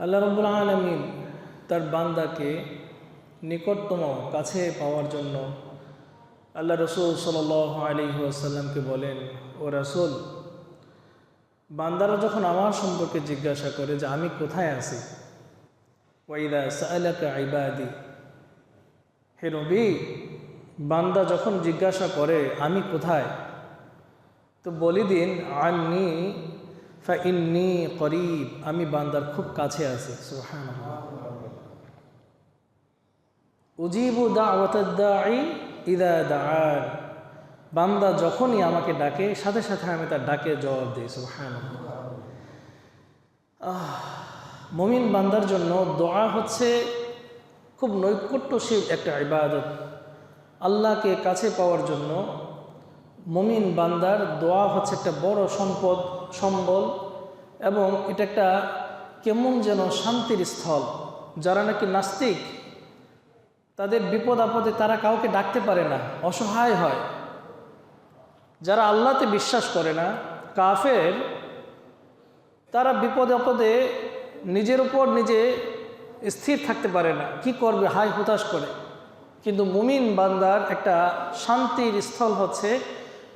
আল্লাহ রাব্বুল আলামিন তার বান্দাকে নিকটতম কাছে পাওয়ার জন্য আল্লাহ রাসূল সাল্লাল্লাহু আলাইহি ওয়াসাল্লামকে বলেন, ও রাসূল, বান্দারা যখন আমার সম্পর্কে জিজ্ঞাসা করে যে আমি কোথায় আছি, ওয়াইদা সাআলাকা ইবাদি, হে নবী, বান্দা যখন জিজ্ঞাসা করে আমি কোথায়, তো বলি দিন আন্নী ফাইন্নী করিব, আমি বান্দার খুব কাছে আছি। সুবহানাল্লাহ। উজিবু দাওয়াতাদ দাঈ ইযা দাআন, বান্দা যখনই আমাকে ডাকে সাথে সাথে আমি তার ডাকে জবাব দিই। সুবহানাল্লাহ। মুমিন বান্দার জন্য দোয়া হচ্ছে খুব নৈকট্যশীল একটা ইবাদত। আল্লাহকে কাছে পাওয়ার জন্য মুমিন বান্দার দোয়া হচ্ছে একটা বড় সম্বল, এবং এটা একটা কেমন যেন শান্তির স্থল। যারা নাকি নাস্তিক, তাদের বিপদ আপদে তারা কাউকে ডাকতে পারে না, অসহায় হয়। যারা আল্লাহতে বিশ্বাস করে না, কাফের, তারা বিপদে আপদে নিজের উপর নিজে স্থির থাকতে পারে না, কি করবে, হায় হতাশ করে। কিন্তু মুমিন বান্দার একটা শান্তির স্থল হচ্ছে,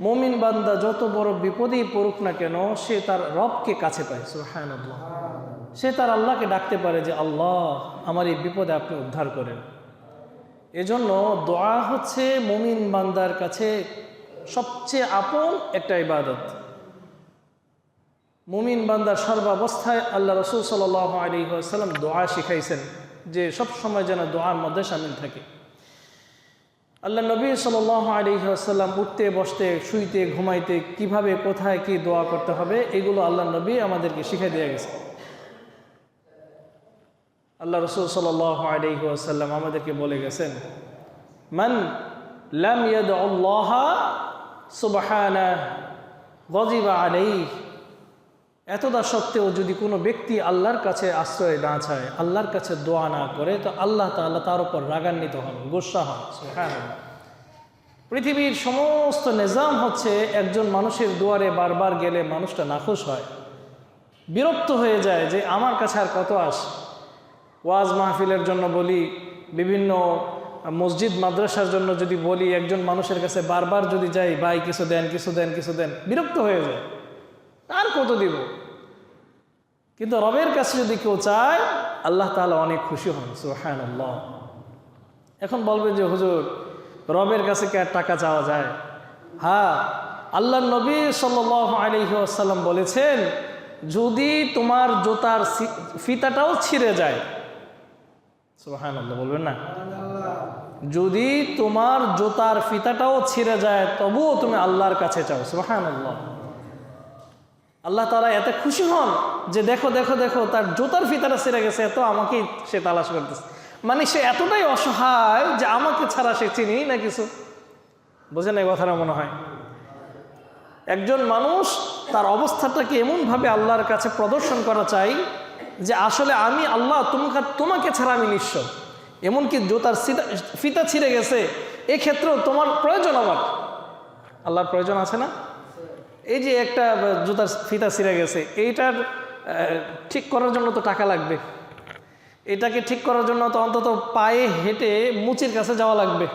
মুমিন বান্দা যত বড় বিপদেই পড়ুক না কেন, সে তার রবকে কাছে পায়। সুবহানাল্লাহ। সে তার আল্লাহকে ডাকতে পারে যে আল্লাহ, আমার এই বিপদে আপনি উদ্ধার করেন। এজন্য দোয়া হচ্ছে মুমিন বান্দার কাছে সবচেয়ে আপন একটা ইবাদত। মুমিন বান্দার সর্বাবস্থায় আল্লাহ রাসূল সাল্লাল্লাহু আলাইহি ওয়াসাল্লাম দোয়া শিখাইছেন যে সব সময় যেন দোয়ার মধ্যে শামিল থাকে। আল্লাহ নবী সাল্লাল্লাহু আলাইহি ওয়াসাল্লাম উঠতে বসতে শুইতে ঘুমাইতে কিভাবে কোথায় কি দোয়া করতে হবে, এগুলো আল্লাহ নবী আমাদেরকে শিখিয়ে দিয়ে গেছে। আল্লাহ রাসূল সাল্লাল্লাহু আলাইহি ওয়াসাল্লাম আমাদেরকে বলে গেছেন, মান লাম ইয়াদউল্লাহ সুবহানাহু গাযিবা আলাইহি, এতদা সত্ত্বেও যদি কোনো ব্যক্তি আল্লাহর কাছে আশ্রয় না চায়, আল্লাহর কাছে দোয়া না করে, তো আল্লাহ তাআলা তার উপর রাগান্বিত হন, গোসা হন। সুবহানাল্লাহ। পৃথিবীর সমস্ত নিজাম হচ্ছে একজন মানুষের দুয়ারে বারবার গেলে মানুষটা নাখুশ হয়, বিরক্ত হয়ে যায় যে আমার কাছে আর কত আসে। ওয়াজ মাহফিলের জন্য বলি, বিভিন্ন মসজিদ মাদ্রাসার জন্য যদি বলি, একজন মানুষের কাছে বারবার যদি যাই, ভাই কিছু দেন কিছু দেন কিছু দেন, বিরক্ত হয়ে যায়, আর কত দিব। কিন্তু রবের কাছে যদি কেউ চায়, আল্লাহ তাআলা অনেক খুশি হন। সুবহানাল্লাহ। এখন বলবেন যে হুজুর, রবের কাছে কি আর টাকা চাওয়া যায়? হ্যাঁ, আল্লাহ নবী সাল্লাল্লাহু আলাইহি ওয়াসাল্লাম বলেছেন, যদি তোমার জুতার ফিতাটাও ছিঁড়ে যায়, সুবহানাল্লাহ বলবেন না, যদি তোমার জুতার ফিতাটাও ছিঁড়ে যায় তবুও তুমি আল্লাহর কাছে চাও। সুবহানাল্লাহ। আল্লাহ তাআলা এত খুশি হন যে দেখো দেখো দেখো, তার জুতার ফিতাটা ছিঁড়ে গেছে, এত আমাকেই সে তালাশ করতেছে। মানে সে এতটাই অসহায় যে আমাকে ছাড়া সে চিনি না কিছু। বোঝেন এই কথাটা মনে হয়? একজন মানুষ তার অবস্থাটাকে এমনভাবে আল্লাহর কাছে প্রদর্শন করা চাই যে আসলে আমি আল্লাহ, তোমাকে ছাড়া আমি নিঃস্ব। এমনকি জুতার ফিতা ছিঁড়ে গেছে, এক্ষেত্রেও তোমার প্রয়োজন, আমার আল্লাহর প্রয়োজন আছে না? এই যে একটা জুতার ফিতা ছিঁড়ে গেছে, এইটার ঠিক করার জন্য তো টাকা লাগবে, এটাকে ঠিক করার জন্য তো অন্তত পায়ে হেঁটে মুচির কাছে যাওয়া লাগবে।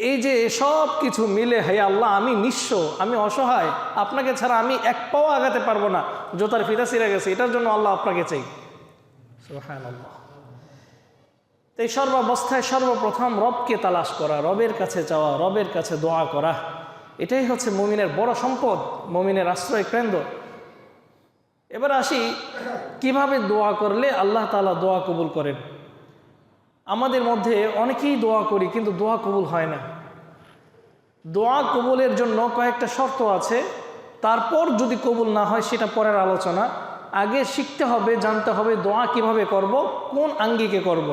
এই যে সব কিছু মিলে, হে আল্লাহ, আমি নিঃস্ব, আমি অসহায়, আপনাকে ছাড়া আমি এক পাও আগাতে পারবো না, জুতার ফিতা ছিঁড়ে গেছে, এটার জন্য আল্লাহ আপনাকে চাই। সুবহানাল্লাহ। এই সর্বাবস্থায় সর্বপ্রথম রবকে তালাশ করা, রবের কাছে চাওয়া, রবের কাছে দোয়া করা, এটাই হচ্ছে মুমিনের বড় সম্পদ, মুমিনের আশ্রয় কেন্দ্র। এবার আসি কিভাবে দোয়া করলে আল্লাহ তাআলা দোয়া কবুল করেন। আমাদের মধ্যে অনেকেই দোয়া করি কিন্তু দোয়া কবুল হয় না। দোয়া কবুলের জন্য কয়েকটা শর্ত আছে, তারপর যদি কবুল না হয় সেটা পরের আলোচনা। আগে শিখতে হবে, জানতে হবে দোয়া কিভাবে করব, কোন আঙ্গিকে করব।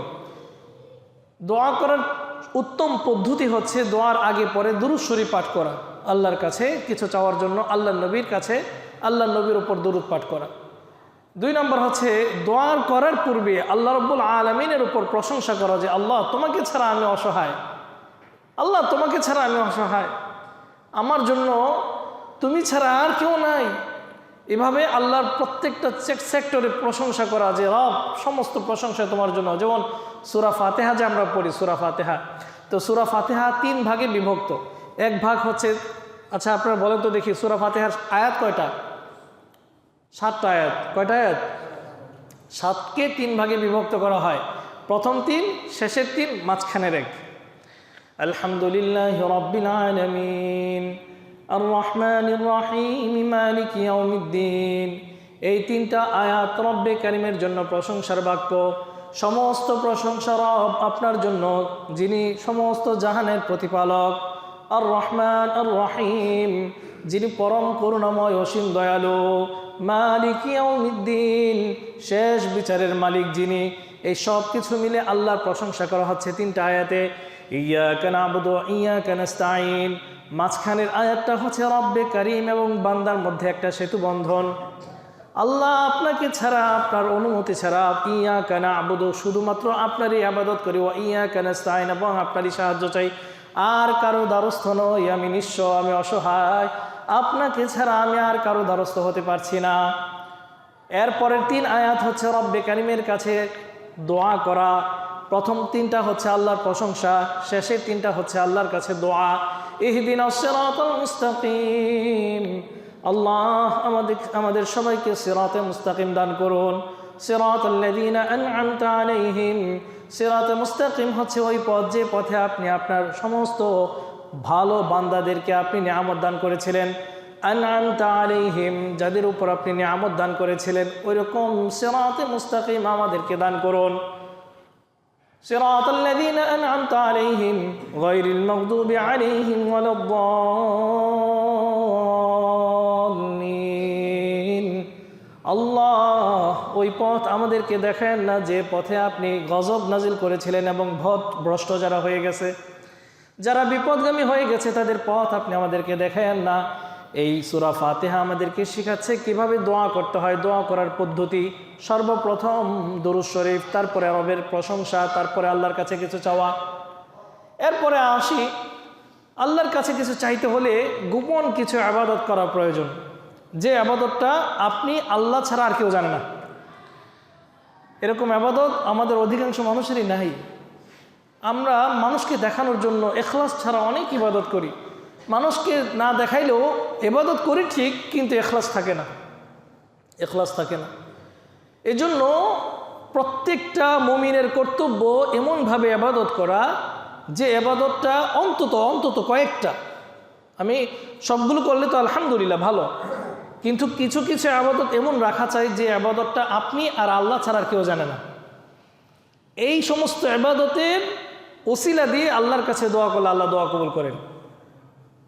দোয়া করার উত্তম পদ্ধতি হচ্ছে দোয়ার আগে পরে দুরূদ শরীফ পাঠ করা, আল্লাহর কাছে কিছু চাওয়ার জন্য আল্লাহর নবীর কাছে, আল্লাহর নবীর উপর দুরূদ পাঠ করা। 2 নম্বর হচ্ছে দোয়া করার পূর্বে আল্লাহ রাব্বুল আলামিনের উপর প্রশংসা করা যে আল্লাহ, তোমাকে ছাড়া আমি অসহায়, আল্লাহ তোমাকে ছাড়া আমি অসহায়, আমার জন্য তুমি ছাড়া আর কেউ নাই, এভাবে আল্লাহর প্রত্যেকটা সেক্টরে প্রশংসা করা, যে রব সমস্ত প্রশংসা তোমার জন্য। যেমন সূরা ফাতিহা যে আমরা পড়ি, সূরা ফাতিহা, তো সূরা ফাতিহা 3 ভাগে বিভক্ত। এক ভাগ হচ্ছে, আচ্ছা আপনারা বলেন তো দেখি, সূরা ফাতিহার আয়াত কয়টা? 7টা আয়াত। কয়টা আয়াত? 7কে 3 ভাগে বিভক্ত করা হয়। প্রথম 3, শেষের 3, মাঝখানের 1। আলহামদুলিল্লাহি রাব্বিল আলামিন আর রহমানির রহিম মালিকি ইয়াউমিদ্দিন। এই 3টা আয়াত রব্বে কারিমের জন্য প্রশংসার বাক্য। সমস্ত প্রশংসা রব আপনার জন্য, যিনি সমস্ত জাহানের প্রতিপালক। আর রহমান আর রহিম, যিনি পরম করুণাময় অসীম দয়ালু। মালিকি ইয়াউমিদ্দিন, শেষ বিচারের মালিক যিনি। এই সব কিছু মিলে আল্লাহর প্রশংসা করা হচ্ছে 3টা আয়াতে। ইয়াকা না'বুদু ওয়া ইয়াকা নাস্তাঈন, মাঝখানের আয়াতটা হচ্ছে রব্বে কারিম এবং বান্দার মধ্যে একটা সেতু বন্ধন। আল্লাহ আপনাকে ছাড়া, আপনার অনুমতি ছাড়া, ইয়াকা না'বুদু, শুধুমাত্র আপনারই ইবাদত করি, ওয়া ইয়াকা নাস্তাঈন, এবং আপনারই সাহায্য চাই। আর কারো দ্বারস্থ নই, আমি নিঃস্ব, আমি অসহায়, আপনাকে ছাড়া আমি আর কারো দ্বারস্থ হতে পারছি না। এরপরের 3 আয়াত হচ্ছে রব্বে কারিমের কাছে দোয়া করা। প্রথম 3টা হচ্ছে আল্লাহর প্রশংসা, শেষের 3টা হচ্ছে আল্লাহর কাছে দোয়া। ইহদিনাস সিরাতাল মুস্তাকিম, আল্লাহ আমাদের সবাইকে সিরাতে মুস্তাকিম দান করুন। সিরাতাল্লাযীনা আন'আমতা আলাইহিম, সিরাতে মুস্তাকিম হচ্ছে ওই পথ, যে পথে আপনি আপনার সমস্ত ভালো বান্দাদেরকে আপনি নিয়ামত দান করেছিলেন। আন'আমতা আলাইহিম, যাদের উপর আপনি নিয়ামত দান করেছিলেন, ওইরকম সিরাতে মুস্তাকিম আমাদেরকে দান করুন। সিরাতাল্লাযীনা আন'আমতা আলাইহিম গায়রিল মাগদুবি আলাইহিম ওয়ালাদ-দাল্লিন। আল্লাহ ওই পথ আমাদেরকে দেখেন না, যে পথে আপনি গজব নাজিল করেছিলেন এবং ভ্রষ্ট যারা হয়ে গেছে, যারা বিপদগামী হয়ে গেছে, তাদের পথ আপনি আমাদেরকে দেখেন না। এই সূরা ফাতিহা আমাদেরকে শেখাচ্ছে কিভাবে দোয়া করতে হয়, দোয়া করার পদ্ধতি। সর্বপ্রথম দুরূদ শরীফ, তারপরে রবের প্রশংসা, তারপরে আল্লাহর কাছে কিছু চাওয়া। এরপরে আসি, আল্লাহর কাছে কিছু চাইতে হলে গোপন কিছু ইবাদত করা প্রয়োজন, যে ইবাদতটা আপনি আল্লাহ ছাড়া আর কেউ জানে না। এরকম ইবাদত আমাদের অধিকাংশ মানুষেরই নাই। আমরা মানুষকে দেখানোর জন্য ইখলাস ছাড়া অনেক ইবাদত করি। মানুষকে না দেখাইলেও ইবাদত করি ঠিক, কিন্তু ইখলাস থাকে না, ইখলাস থাকে না। এজন্য প্রত্যেকটা মুমিনের কর্তব্য এমনভাবে ইবাদত করা, যে ইবাদতটা অন্তত কয়েকটা, আমি সবগুলো করলে তো আলহামদুলিল্লাহ ভালো, কিন্তু কিছু কিছু ইবাদত এমন রাখা চাই যে ইবাদতটা আপনি আর আল্লাহ ছাড়া আর কেউ জানে না। এই সমস্ত ইবাদতের ওসিলা দিয়ে আল্লাহর কাছে দোয়া করলে আল্লাহ দোয়া কবুল করেন।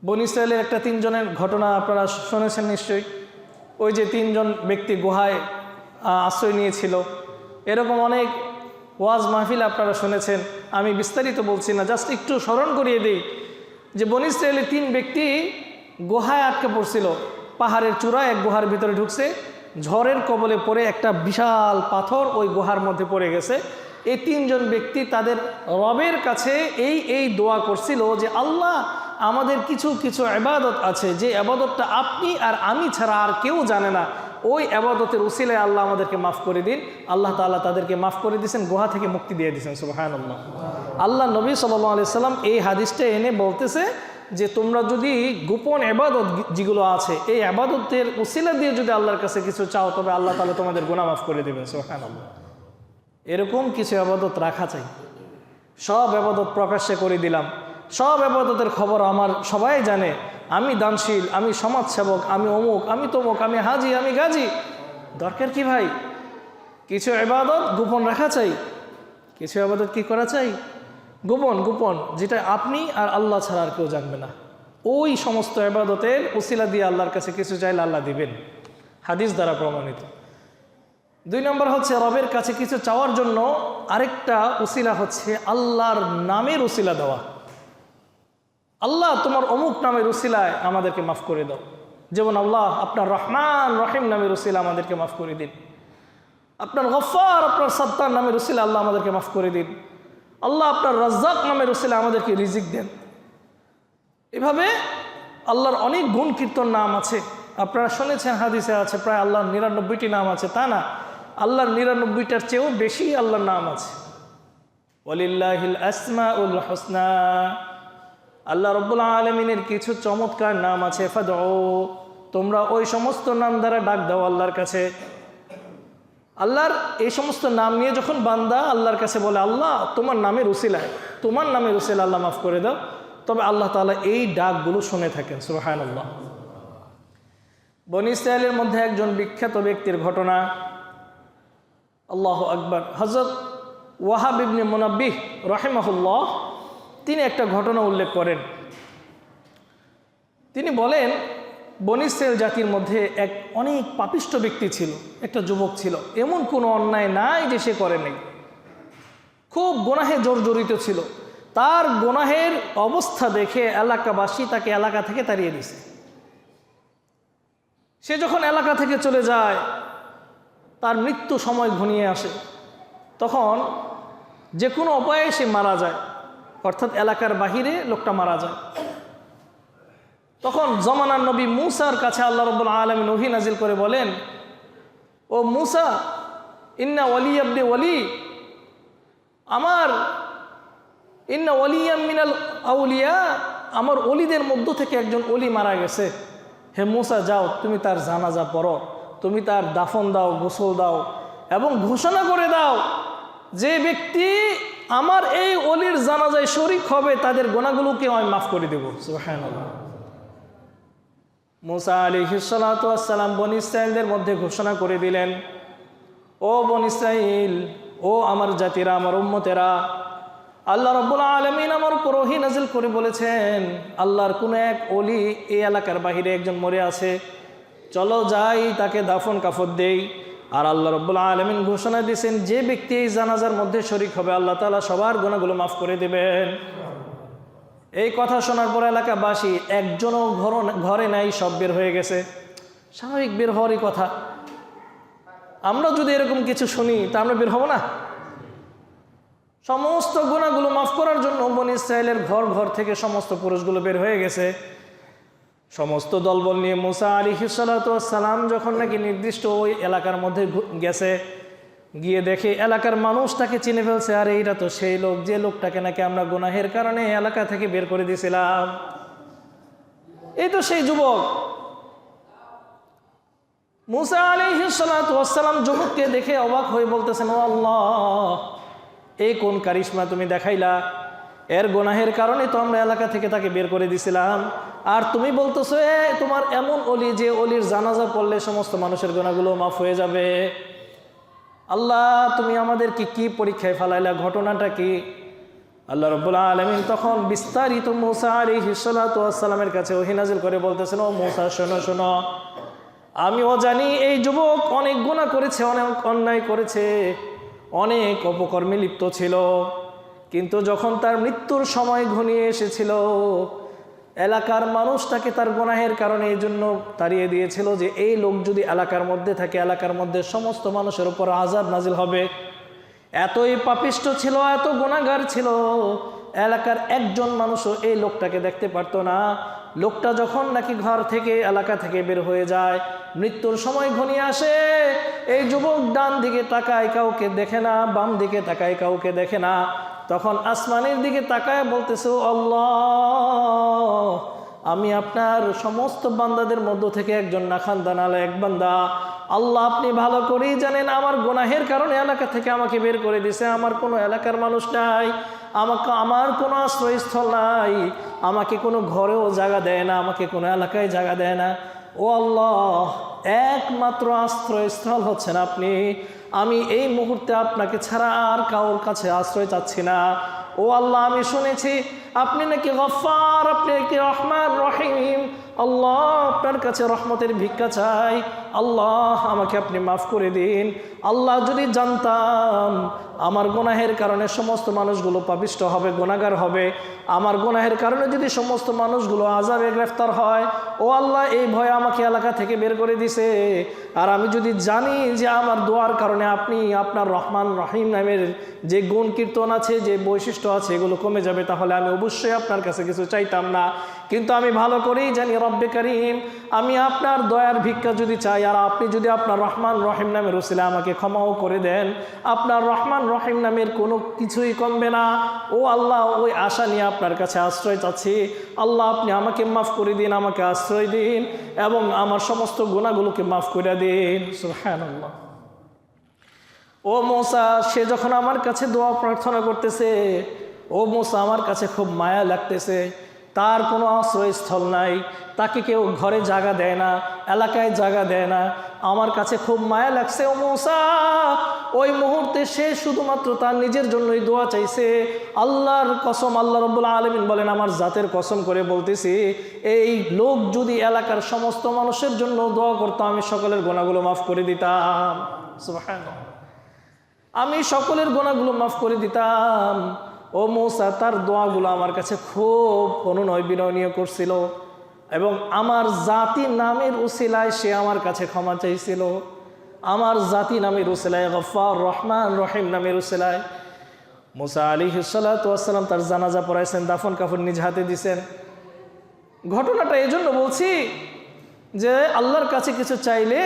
বনী ইসরায়েলের একটা 3 জনের ঘটনা আপনারা শুনেছেন নিশ্চয়ই। ওই যে 3 জন ব্যক্তি গুহায় আশ্রয় নিয়েছিল, এরকম অনেক ওয়াজ মাহফিল আপনারা শুনেছেন। আমি বিস্তারিত বলছি না, জাস্ট একটু স্মরণ করিয়ে দিই যে বনী ইসরায়েলের 3 ব্যক্তি গুহায় আটকে পড়ছিল। পাহাড়ের চূড়ায় এক গুহার ভিতরে ঢুকছে, ঝড়ের কবলে পড়ে একটা বিশাল পাথর ওই গুহার মধ্যে পড়ে গেছে। এই 3 জন ব্যক্তি তাদের রবের কাছে এই দোয়া করছিল যে আল্লাহ, আমাদের কিছু কিছু ইবাদত আছে, যে ইবাদতটা আপনি আর আমি ছাড়া আর কেউ জানে না, ওই ইবাদতের উসিলায় আল্লাহ আমাদেরকে মাফ করে দিন। আল্লাহ তাআলা তাদেরকে মাফ করে দিয়েছেন, গুহা থেকে মুক্তি দিয়ে দিয়েছেন। সুবহানাল্লাহ। আল্লাহ নবী সাল্লাল্লাহু আলাইহি সাল্লাম এই হাদিসটা এনে বলতেছে যে তোমরা যদি গোপন ইবাদত যেগুলো আছে, এই ইবাদতের উসিলা দিয়ে যদি আল্লাহর কাছে কিছু চাও, তবে আল্লাহ তাআলা তোমাদের গুনাহ মাফ করে দেবেন। সুবহানাল্লাহ। এরকম কিছু ইবাদত রাখা চাই। সব ইবাদত প্রকাশ্যে করে দিলাম, সব ইবাদতের খবর আমার সবাই জানে, আমি দানশীল, আমি সমাজসেবক, আমি অমুক, আমি তমুক, আমি হাজি, আমি গাজী। দরকার কি ভাই? কিছু ইবাদত গোপন রাখা চাই, কিছু ইবাদত কি করা চাই? গোপন, যেটা আপনি আর আল্লাহ ছাড়া আর কেউ জানবে না। ওই সমস্ত ইবাদতের উসিলা দিয়ে আল্লাহর কাছে কিছু চাইলে আল্লাহ দিবেন, হাদিস দ্বারা প্রমাণিত। 2 নম্বর হচ্ছে রবের কাছে কিছু চাওয়ার জন্য আরেকটা উসিলা হচ্ছে আল্লাহর নামের উসিলা দেওয়া। আল্লাহ, তোমার অমুক নামের উসিলায় আমাদেরকে মাফ করে দাও। যেমন আল্লাহ, আপনার রহমান রহিম নামের উসিলা আমাদেরকে মাফ করে দিন। আপনার গফফার, আপনার সত্তার নামের উসিলা আল্লাহ আমাদেরকে মাফ করে দিন। আল্লাহ, আপনার রাজ্জাক নামের উসিলা আমাদেরকে রিজিক দেন। এভাবে আল্লাহর অনেক গুণ কীর্তন নাম আছে, আপনারা শুনেছেন হাদিসে আছে প্রায় আল্লাহর 99টি নাম আছে, তা না, আল্লাহর 99টার চেয়েও বেশি আল্লাহর নাম আছে। ওয়ালিল্লাহিল আসমাউল হুসনা, আল্লাহ রাব্বুল আলামিনের কিছু চমৎকার নাম আছে। ফাদউ, তোমরা ওই সমস্ত নাম দ্বারা ডাক দাও আল্লাহর কাছে। আল্লাহর এই সমস্ত নাম নিয়ে যখন বান্দা আল্লাহর কাছে বলে, আল্লাহ তোমার নামের উসিলায়, তোমার নামের উসিলা আল্লাহ মাফ করে দাও, তবে আল্লাহ তাআলা এই ডাকগুলো শুনে থাকেন। সুবহানাল্লাহ। বনী ইসরাঈলের মধ্যে একজন বিখ্যাত ব্যক্তির ঘটনা, আল্লাহু আকবার, হযরত ওয়াহাব ইবনে মুনাব্বিহ রাহিমাহুল্লাহ, তিনি একটা ঘটনা উল্লেখ করেন। তিনি বলেন, বনী ইসরাঈল জাতির মধ্যে এক অনেক পাপিষ্ঠ ব্যক্তি ছিল, একটা যুবক ছিল, এমন কোনো অন্যায় নাই যে সে করে নাই, খুব গুনাহে জর্জরিত ছিল। তার গুনাহের অবস্থা দেখে এলাকাবাসী তাকে এলাকা থেকে তাড়িয়ে দিয়েছে। সে যখন এলাকা থেকে চলে যায়, তার মৃত্যু সময় ঘনিয়ে আসে, তখন যে কোনো উপায়ে সে মারা যায়, অর্থাৎ এলাকার বাহিরে লোকটা মারা যায়। তখন জমানার নবী মূসার কাছে আল্লাহ রাব্বুল আলামিন ওহী নাজিল করে বলেন, ও মূসা, ইন্না ওয়ালি ইবনে ওয়ালি, ইন্না ওয়ালিয়াম মিনাল আউলিয়া, আমার ওলিদের মধ্য থেকে একজন ওলি মারা গেছে। হে মূসা, যাও তুমি তার জানাজা পড়ো, তুমি তার দাফন দাও, গোসল দাও, এবং ঘোষণা করে দাও যে ব্যক্তি আমার এই ওলির জানাজায় শরীক হবে তাদের গুনাহগুলোকে আমি মাফ করে দেব। সুবহানাল্লাহ। মূসা আলাইহিস সালাতু ওয়াস সালাম বনী ইসরাঈলদের মধ্যে ঘোষণা করে দিলেন, ও বনী ইসরাঈল, ও আমার জাতিরা, আমার উম্মতেরা, আল্লাহ রাব্বুল আলামিন আমার উপর ওহী নাজিল করে বলেছেন, আল্লাহর কোন এক ওলি এই এলাকার বাহিরে একজন মরে আছে, চলো যাই তাকে দাফন কাফন দেই। আর আল্লাহ রাব্বুল আলামিন ঘোষণা দিয়েছেন, যে ব্যক্তি এই জানাজার মধ্যে শরীক হবে আল্লাহ তাআলা সবার গুনাহগুলো মাফ করে দেবেন। এই কথা শোনার পর এলাকাবাসী একজনও ঘরে নাই, সব বের হয়ে গেছে। স্বাভাবিক, বের হওয়ারই কথা। আমরা যদি এরকম কিছু শুনি তা আমরা বের হব না? সমস্ত গুনাহগুলো মাফ করার জন্য বনী ইসরাঈলের ঘর ঘর থেকে সমস্ত পুরুষগুলো বের হয়ে গেছে, সমস্ত দলবল নিয়ে। মূসা আলাইহিস সালাতু ওয়াস সালাম যখন নাকি নির্দিষ্ট ওই এলাকার মধ্যে গেছে, গিয়ে দেখে এলাকার মানুষ তাকে চিনে ফেলছে, আর এইটা তো সেই লোক, যে লোকটাকে নাকি আমরা গুনাহের কারণে এলাকা থেকে বের করে দিয়েছিলাম, এই তো সেই যুবক। মূসা আলাইহিস সালাতু ওয়াস সালাম যুবককে দেখে অবাক হয়ে বলতেছেন, ও আল্লাহ, এই কোন কারিশমা তুমি দেখাইলা, এর গুনাহের কারণে তো আমরা এলাকা থেকে তাকে বের করে দিয়েছিলাম, আর তুমি বলতেছো তোমার এমন ওলি যে ওলির জানাজা পড়লে সমস্ত মানুষের গুনাহগুলো মাফ হয়ে যাবে। আল্লাহ, তুমি আমাদেরকে কি পরীক্ষায় ফেলাইলা, ঘটনাটা কি? আল্লাহ রাব্বুল আলামিন তখন বিস্তারিত মূসা আলাইহিস সালাতু ওয়াস সালামের কাছে ওহী নাজিল করে বলতেছেন, ও মূসা, শোনো শোনো, আমিও জানি এই যুবক অনেক গুনাহ করেছে, অনেক অন্যায় করেছে, অনেক অপকর্মে লিপ্ত ছিল, কিন্তু যখন তার মৃত্যুর সময় ঘনিয়ে এসেছিল, এলাকার মানুষ তাকে তার গুনাহের কারণে এই জন্য তাড়িয়ে দিয়েছিল যে এই লোক যদি এলাকার মধ্যে থাকে, এলাকার মধ্যে সমস্ত মানুষের উপর আযাব নাজিল হবে। এতই পাপিষ্ঠ ছিল, এত গুনাহগার ছিল, এলাকার একজন মানুষও এই লোকটাকে দেখতে পারতো না। লোকটা যখন নাকি ঘর থেকে, এলাকা থেকে বের হয়ে যায়, মৃত্যুর সময় ঘনিয়ে আসে, এই যুবক ডান দিকে তাকায়, কাউকে দেখে না, বাম দিকে তাকায়, কাউকে দেখে না। তখন আসমানের দিকে তাকায় বলতেছে, আল্লাহ, আমি আপনার সমস্ত বান্দাদের মধ্য থেকে একজন নাখানদানালা এক বান্দা। আল্লাহ, আপনি ভালো করেই জানেন আমার গুনাহের কারণে এলাকা থেকে আমাকে বের করে দিয়েছে, আমার কোনো এলাকার মানুষ নাই, আমার কোনো আশ্রয়স্থল নাই, আমাকে কোনো ঘরেও জায়গা দেয় না, আমাকে কোনো এলাকায় জায়গা দেয় না। ও আল্লাহ, একমাত্র আশ্রয়স্থল হচ্ছেন আপনি। আমি এই মুহূর্তে আপনাকে ছাড়া আর কারোর কাছে আশ্রয় চাচ্ছি না। ও আল্লাহ, আমি শুনেছি আপনি নাকি গফফার, আপনি নাকি রহমান রহিম। আল্লাহ, আপনার কাছে রহমতের ভিক্ষা চাই। আল্লাহ, আমাকে আপনি মাফ করে দিন। আল্লাহ, যদি জানতাম আমার গুনাহের কারণে সমস্ত মানুষগুলো পাপিষ্ট হবে, গুনাহগার হবে, আমার গুনাহের কারণে যদি সমস্ত মানুষগুলো আযাবে গ্রেফতার হয়, ও আল্লাহ, এই ভয়ে আমাকে এলাকা থেকে বের করে দিছে। আর আমি যদি জানি যে আমার দোয়ার কারণে আপনি আপনার রহমান রহিম নামের যে গুণ কীর্তন আছে, যে বৈশিষ্ট্য আছে, এগুলো কমে যাবে, তাহলে আমি অবশ্যই আপনার কাছে কিছু চাইতাম না। কিন্তু আমি ভালো করেই জানি রব্বে করিম, আমি আপনার দয়ার ভিক্ষা যদি চাই আর আপনি যদি আপনার রহমান রহিম নামের উসিলা আমাকে ক্ষমাও করে দেন, আপনার রহমান রহিম নামের কোনো কিছুই কমবে না। ও আল্লাহ, ওই আশা নিয়ে আপনার কাছে আশ্রয় চাচ্ছি। আল্লাহ, আপনি আমাকে মাফ করে দিন, আমাকে আশ্রয় দিন এবং আমার সমস্ত গুনাহগুলোকে মাফ করে দিন। সুবহানাল্লাহ। ও মূসা, সে যখন আমার কাছে দোয়া প্রার্থনা করতেছে, ও মূসা আমার কাছে খুব মায়া লাগতেছে। তার কোনো আশ্রয়স্থল নাই, তাকে কেউ ঘরে জায়গা দেয় না, এলাকায় জায়গা দেয় না। আমার কাছে খুব মায়া লাগছে ও মূসা। ওই মুহূর্তে সে শুধুমাত্র তার নিজের জন্যই দোয়া চাইছে। আল্লাহর কসম, আল্লাহ রাব্বুল আলামিন বলেন, আমার জাতের কসম করে বলতেছি, এই লোক যদি এলাকার সমস্ত মানুষের জন্য দোয়া করতো, আমি সকলের গুনাহগুলো মাফ করে দিতাম। সুবহানাল্লাহ। আমি সকলের গুনাহগুলো মাফ করে দিতাম। ও মূসা তার দোয়াগুলো আমার কাছে খুব অনুনয় বিনয় করছিল এবং আমার জাতি নামের উসিলায় সে আমার কাছে ক্ষমা চাইছিল। আমার জাতি নামের উসিলায়, গফফার রহমান রহিম নামের উসিলায় মূসা আলাইহিস সালাতু ওয়াস সালাম তার জানাজা পড়াইছেন, দাফন কাফন নিজ হাতে দিয়েছেন। ঘটনাটা এই জন্য বলছি যে আল্লাহর কাছে কিছু চাইলে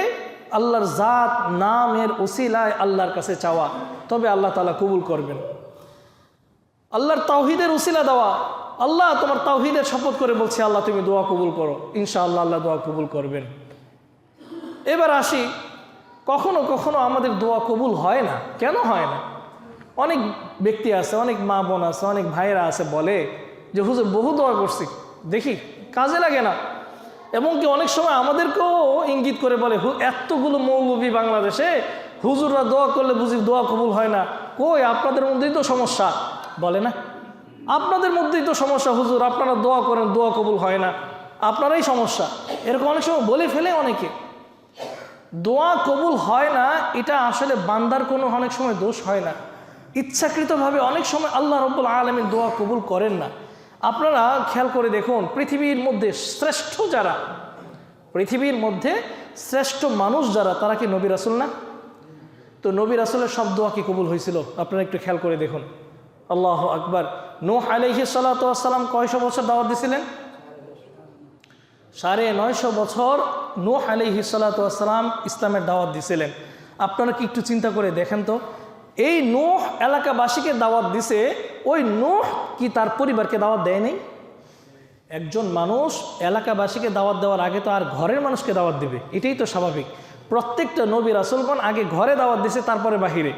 আল্লাহর জাত নামের উসিলায় আল্লাহর কাছে চাওয়া, তবে আল্লাহ তাআলা কবুল করবেন। আল্লাহর তাওহীদের উসিলা দেওয়া, আল্লাহ তোমার তাওহীদের শপথ করে বলছি, আল্লাহ তুমি দোয়া কবুল করো, ইনশাআল্লাহ আল্লাহ দোয়া কবুল করবেন। এবার আসি, কখনো কখনো আমাদের দোয়া কবুল হয় না। কেন হয় না? অনেক ব্যক্তি আছে, অনেক মা বোন আছে, অনেক ভাইয়েরা আছে, বলে যে হুজুর বহু দোয়া করছি, দেখি কাজে লাগে না। এবং কি অনেক সময় আমাদেরকেও ইঙ্গিত করে বলে, এতগুলো মৌলবী বাংলাদেশে, হুজুররা দোয়া করলে বুঝি দোয়া কবুল হয় না। কই, আপনাদের মধ্যেই তো সমস্যা। বলে না, আপনাদের মধ্যেই তো সমস্যা হুজুর, আপনারা দোয়া করেন দোয়া কবুল হয় না, আপনারাই সমস্যা। এরকম অনেক সময় বলে ফেলে অনেকে। দোয়া কবুল হয় না, এটা আসলে বান্দার কোনো অনেক সময় দোষ হয় না, ইচ্ছাকৃতভাবে অনেক সময় আল্লাহ রাব্বুল আলামিন দোয়া কবুল করেন না। আপনারা খেয়াল করে দেখুন, পৃথিবীর মধ্যে শ্রেষ্ঠ যারা, পৃথিবীর মধ্যে শ্রেষ্ঠ মানুষ যারা, তারা কি নবী রাসূল না? তো নবী রাসূলের সব দোয়া কি কবুল হয়েছিল? আপনারা একটু খেয়াল করে দেখুন। আল্লাহু আকবার। নূহ আলাইহিস সালাতু ওয়াস সালাম কয়শো বছর দাওয়াত দিছিলেন? 950 বছর নূহ আলাইহিস সালাতু ওয়াস সালাম ইসলামের দাওয়াত দিছিলেন। আপনারা কি একটু চিন্তা করে দেখেন তো, এই নূহ এলাকাবাসীকে দাওয়াত দিছে, ওই নূহ কি তার পরিবারকে দাওয়াত দেয় নাই? একজন মানুষ এলাকাবাসীকে দাওয়াত দেওয়ার আগে তো আর ঘরের মানুষকে দাওয়াত দিবে, এটাই তো স্বাভাবিক। প্রত্যেকটা নবী রাসূলগণ আগে ঘরে দাওয়াত দিছে, তারপরে বাহিরে।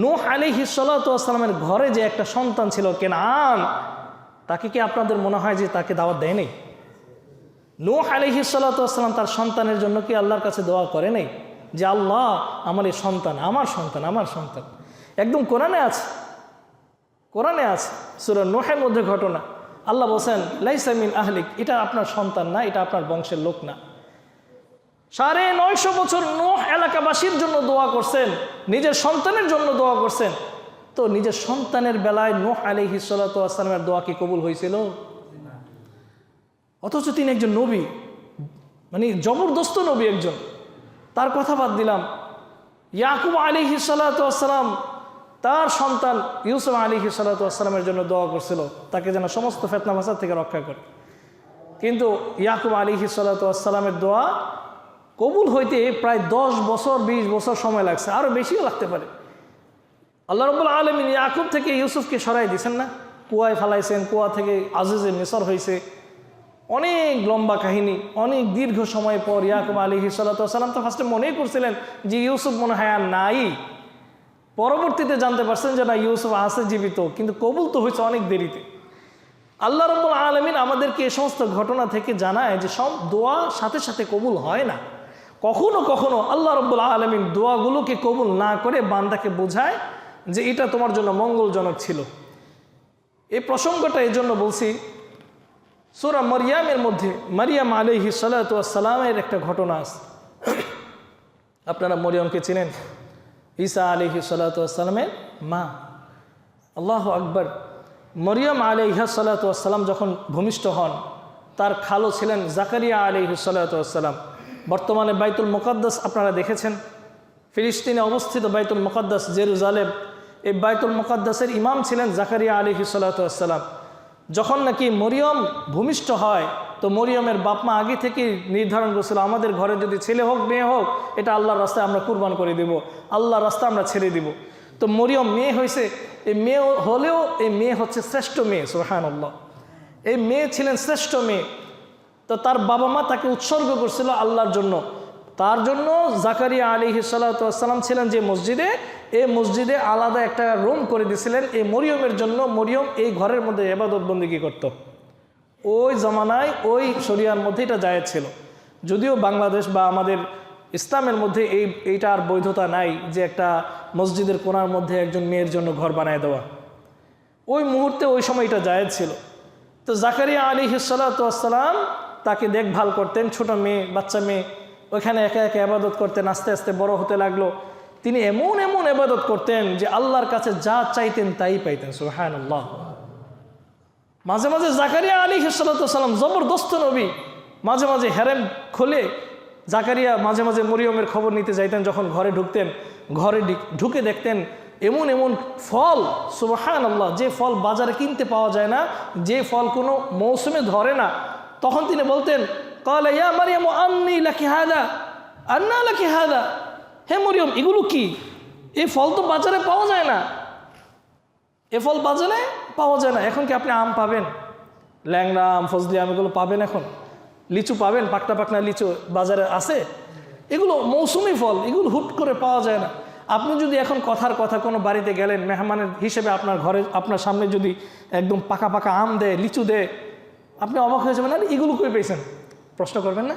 নূহ আলাইহিস সালাতু ওয়াস সালামের ঘরে যে একটা সন্তান ছিল কেনান, তাকে কি আপনাদের মনে হয় যে তাকে দাওয়াত দেয় নাই? নূহ আলাইহিস সালাতু ওয়াস সালাম তার সন্তানের জন্য কি আল্লাহর কাছে দোয়া করে নাই যে আল্লাহ আমার এই সন্তান, আমার সন্তান, আমার সন্তান? একদম কোরআনে আছে, কোরআনে আছে, সূরা নূহের মধ্যে ঘটনা। আল্লাহ বলেন লাইসা মিন আহলিক, এটা আপনার সন্তান না, এটা আপনার বংশের লোক না। 950 বছর নূহ এলাকাবাসীর জন্য দোয়া করছেন, নিজের সন্তানের জন্য দোয়া করছেন। তো নিজের সন্তানের বেলায় নূহ আলাইহিস সালাতু ওয়াস সালামের দোয়া কি কবুল হয়েছিল? অথচ তিনি একজন নবী, মানে জবরদস্ত নবী একজন। তার কথা বাদ দিলাম, ইয়াকুব আলাইহিস সালাতু ওয়াস সালাম তার সন্তান ইউসুফ আলাইহিস সালাতু ওয়াস সালামের জন্য দোয়া করছিল, তাকে যেন সমস্ত ফিতনা ফাসাদ থেকে রক্ষা করে। কিন্তু ইয়াকুব আলাইহিস সালাতু ওয়াস সালামের দোয়া কবুল হইতে প্রায় 10 বছর 20 বছর সময় লাগছে, আরও বেশিও লাগতে পারে। আল্লাহ রাব্বুল আলামিন ইয়াকুব থেকে ইউসুফকে সরাই দিয়েছেন না, কুয়ায় ফালাইছেন, কুয়া থেকে আজিজে মিসর হয়েছে। অনেক লম্বা কাহিনী, অনেক দীর্ঘ সময় পর ইয়াকুব আলাইহিস সালাতু ওয়াস সালাম তো ফার্স্টে মনেই করছিলেন যে ইউসুফ মনে হয় আর নাই। পরবর্তীতে জানতে পারছেন যে না, ইউসুফ আছে জীবিত, কিন্তু কবুল তো হয়েছে অনেক দেরিতে। আল্লাহ রাব্বুল আলামিন আমাদেরকে এই সমস্ত ঘটনা থেকে জানায় যে সব দোয়া সাথে সাথে কবুল হয় না। কখনো কখনো আল্লাহ রাব্বুল আলামিন দোয়াগুলোকে কবুল না করে বান্দাকে বোঝায় যে এটা তোমার জন্য মঙ্গলজনক ছিল। এই প্রসঙ্গটা এই জন্য বলছি, সূরা মারইয়ামের মধ্যে মারিয়াম আলাইহিস সালাতু ওয়াস সালামের একটা ঘটনা আছে। আপনারা মরিয়মকে চিনেন, ঈসা আলাইহিস সালাতু ওয়াস সালামের মা। আল্লাহু আকবার। মরিয়ম আলাইহিস সালাতু ওয়াস সালাম যখন ভূমিষ্ঠ হন, তার খালো ছিলেন জাকারিয়া আলাইহিস সালাতু ওয়াস সালাম। বর্তমানে বাইতুল মুকাদ্দাস আপনারা দেখেছেন, ফিলিস্তিনে অবস্থিত বাইতুল মুকাদ্দাস জেরুজালেম, এই বাইতুল মুকাদ্দাসের ইমাম ছিলেন জাকারিয়া আলাইহিস সালাতু ওয়াস সালাম। যখন নাকি মরিয়ম ভূমিষ্ঠ হয়, তো মরিয়মের বাপ মা আগে থেকে নির্ধারণ করেছিল আমাদের ঘরে যদি ছেলে হোক মেয়ে হোক এটা আল্লাহর রাস্তায় আমরা কুরবান করে দেব, আল্লাহর রাস্তা আমরা ছেড়ে দিব। তো মরিয়ম মেয়ে হয়েছে, এই মেয়ে হলেও এই মেয়ে হচ্ছে শ্রেষ্ঠ মেয়ে, সুবহানাল্লাহ। এই মেয়ে ছিলেন শ্রেষ্ঠ মেয়ে। তো তার বাবা মা তাকে উৎসর্গ করছিল আল্লাহর জন্য। তার জন্য জাকারিয়া আলাইহিস সালাতু ওয়াস সালাম ছিলেন যে মসজিদে, এই মসজিদে আলাদা একটা রুম করে দিয়েছিলেন এই মরিয়মের জন্য। মরিয়ম এই ঘরের মধ্যে ইবাদত বন্দেগী করত। ওই জামানায় ওই শরিয়ার মধ্যে এটা জায়েজ ছিল। যদিও বাংলাদেশ বা আমাদের ইসলামের মধ্যে এইটা আর বৈধতা নাই যে একটা মসজিদের কোণার মধ্যে একজন মেয়ের জন্য ঘর বানায় দেওয়া। ওই মুহূর্তে ওই সময় এটা জায়েজ ছিল। তো জাকারিয়া আলাইহিস সালাতু ওয়াস সালাম তাকে দেখভাল করতেন, ছোট মেয়ে, বাচ্চা মেয়ে, ওইখানে একা একা ইবাদত করতেন। আস্তে আস্তে বড় হতে লাগলো। তিনি এমন এমন ইবাদত করতেন যে আল্লাহর কাছে যা চাইতেন তাই পাইতেন, সুবহানাল্লাহ। মাঝে মাঝে জাকারিয়া আলাইহিস সালাতু ওয়াস সালাম জবরদস্ত নবী, মাঝে মাঝে হেরেম খুলে জাকারিয়া মাঝে মাঝে মরিয়মের খবর নিতে যাইতেন। যখন ঘরে ঢুকতেন, ঘরে ঢুকে দেখতেন এমন এমন ফল, সুবহানাল্লাহ, যে ফল বাজারে কিনতে পাওয়া যায় না, যে ফল কোনো মৌসুমে ধরে না। তখন তিনি বলতেন, ক্বালা ইয়া মারইয়াম আন্নী লাকি হাদা, আন্না লাকি হাদা, হে মরিয়ম এগুলো কি? এই ফল তো বাজারে পাওয়া যায় না, এ ফল বাজারে পাওয়া যায় না। এখন কি আপনি আম পাবেন? ল্যাংড়া আম, ফজলি আম এগুলো পাবেন? এখন লিচু পাবেন? পাকনা পাকনা লিচু বাজারে আছে? এগুলো মৌসুমি ফল, এগুলো হুট করে পাওয়া যায় না। আপনি যদি এখন কথার কথা কোনো বাড়িতে গেলেন, মেহমানের হিসেবে আপনার ঘরে আপনার সামনে যদি একদম পাকা পাকা আম দেয়, লিচু দেয়, আপনি অবাক হয়ে যাবেন, আরে এগুলো কই পেয়েছেন? প্রশ্ন করবেন না?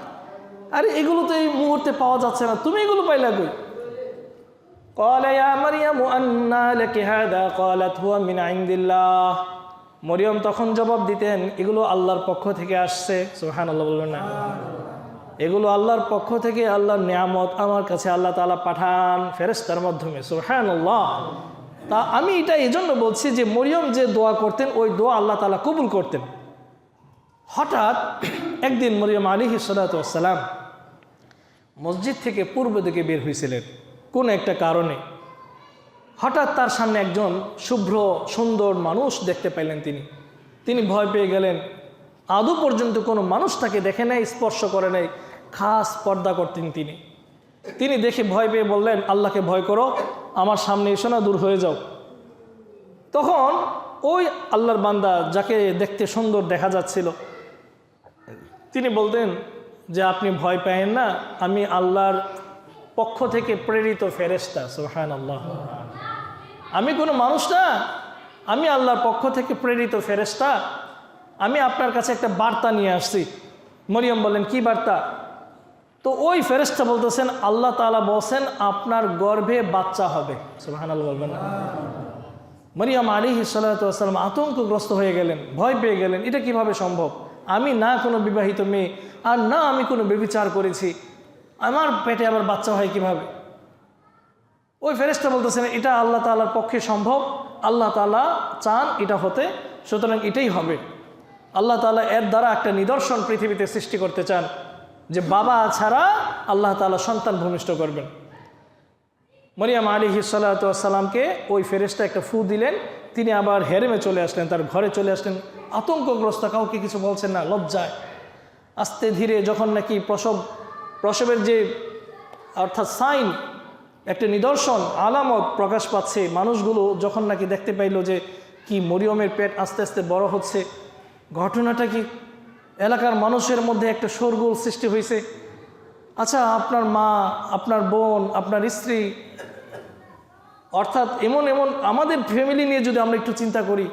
আরে এগুলো তো এই মুহূর্তে পাওয়া যাচ্ছে না, তুমি এগুলো পাইলা কই? ক্বালা ইয়া মারইয়াম আন্না লাকি হাদা, ক্বালাত হুয়া মিন ইনদিল্লাহ। মরিয়ম তখন জবাব দিতেন, এগুলো আল্লাহর পক্ষ থেকে আসছে, সুবহানাল্লাহ বলবেন না? এগুলো আল্লাহর পক্ষ থেকে, আল্লাহর নিয়ামত, আমার কাছে আল্লাহ তাআলা পাঠান ফেরেশতার মাধ্যমে, সুবহানাল্লাহ। তা আমি এটা এই জন্য বলছি যে মরিয়ম যে দোয়া করতেন ওই দোয়া আল্লাহ তাআলা কবুল করতেন। হঠাৎ একদিন মরিয়ম আলাইহিস সালাতু ওয়াস সালাম মসজিদ থেকে পূর্ব দিকে বের হয়েছিলেন কোন একটা কারণে। হঠাৎ তার সামনে একজন শুভ্র সুন্দর মানুষ দেখতে পাইলেন। তিনি ভয় পেয়ে গেলেন। আদৌ পর্যন্ত কোনো মানুষ তাকে দেখে নাই, স্পর্শ করে নাই, খাস পর্দা করতেন তিনি দেখে ভয় পেয়ে বললেন, আল্লাহকে ভয় করো, আমার সামনে এসো না, দূর হয়ে যাও। তখন ওই আল্লাহর বান্দা যাকে দেখতে সুন্দর দেখা যাচ্ছিল তিনি বলতেন যে আপনি ভয় পায়েন না, আমি আল্লাহর পক্ষ থেকে প্রেরিত ফেরেশতা, সুবহানাল্লাহ। আমি কোনো মানুষ না, আমি আল্লাহর পক্ষ থেকে প্রেরিত ফেরেশতা। আমি আপনার কাছে একটা বার্তা নিয়ে আসছি। মরিয়ম বললেন, কি বার্তা? তো ওই ফেরেশতা বলতেছেন, আল্লাহ তাআলা বলছেন আপনার গর্ভে বাচ্চা হবে, সুবহানাল্লাহ বলবেন না? মরিয়ম আলাইহিস সালাতু ওয়াস সালাম আতঙ্কগ্রস্ত হয়ে গেলেন, ভয় পেয়ে গেলেন। এটা কিভাবে সম্ভব? আমি না কোনো বিবাহিত মেয়ে, আর না আমি কোনো ব্যভিচার করেছি, আমার পেটে আবার বাচ্চা হয় কিভাবে? ওই ফেরেশতা বলতেছেন এটা আল্লাহ তাআলার পক্ষে সম্ভব, আল্লাহ তাআলা চান এটা হতে, সুতরাং এটাই হবে। আল্লাহ তাআলা এর দ্বারা একটা নিদর্শন পৃথিবীতে সৃষ্টি করতে চান যে বাবা ছাড়া আল্লাহ তাআলা সন্তান ভূমিষ্ঠ করবেন। মরিয়ম আলাইহিস সালাতু ওয়াস সালামকে ওই ফেরেশতা একটা ফু দিলেন, তিনি আবার হেরেমে চলে আসলেন, তার ঘরে চলে আসলেন, আতঙ্কগ্রস্ত, কাউকে কিছু বলছেন না, লজ্জায়। আস্তে ধীরে যখন নাকি প্রসবের যে অর্থাৎ সাইন, একটা নিদর্শন আলামত প্রকাশ পাচ্ছে, মানুষগুলো যখন নাকি দেখতে পাইল যে কি মরিয়মের পেট আস্তে আস্তে বড় হচ্ছে, ঘটনাটা কি? এলাকার মানুষের মধ্যে একটা শোরগোল সৃষ্টি হয়েছে। আচ্ছা, আপনার মা, আপনার বোন, আপনার স্ত্রী, অর্থাৎ এমন আমাদের ফ্যামিলি নিয়ে যদি আমরা একটু চিন্তা করি